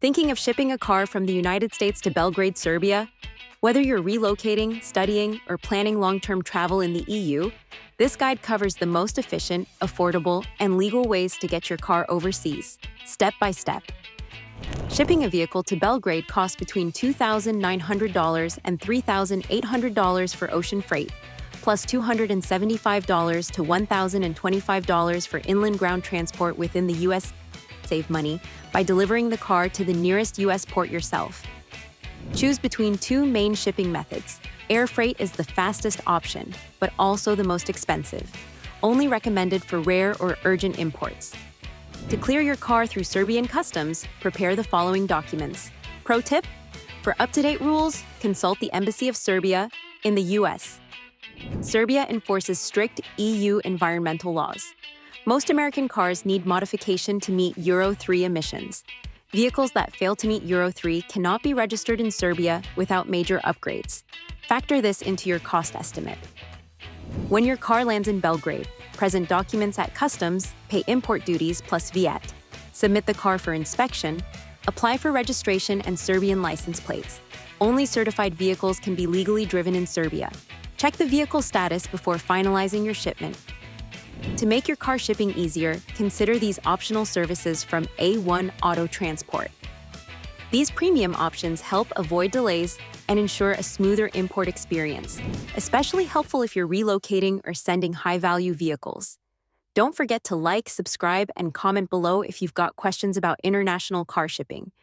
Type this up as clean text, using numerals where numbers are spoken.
Thinking of shipping a car from the United States to Belgrade, Serbia? Whether you're relocating, studying, or planning long-term travel in the EU, this guide covers the most efficient, affordable, and legal ways to get your car overseas, step by step. Shipping a vehicle to Belgrade costs between $2,900 and $3,800 for ocean freight, plus $275 to $1,025 for inland ground transport within the U.S. Save money by delivering the car to the nearest U.S. port yourself. Choose between two main shipping methods. Air freight is the fastest option, but also the most expensive, only recommended for rare or urgent imports. To clear your car through Serbian customs, prepare the following documents. Pro tip: for up-to-date rules, consult the Embassy of Serbia in the U.S. Serbia enforces strict EU environmental laws. Most American cars need modification to meet Euro 3 emissions. Vehicles that fail to meet Euro 3 cannot be registered in Serbia without major upgrades. Factor this into your cost estimate. When your car lands in Belgrade, present documents at customs, pay import duties plus VAT, submit the car for inspection, apply for registration and Serbian license plates. Only certified vehicles can be legally driven in Serbia. Check the vehicle status before finalizing your shipment. To make your car shipping easier, consider these optional services from A1 Auto Transport. These premium options help avoid delays and ensure a smoother import experience, especially helpful if you're relocating or sending high-value vehicles. Don't forget to like, subscribe, and comment below if you've got questions about international car shipping.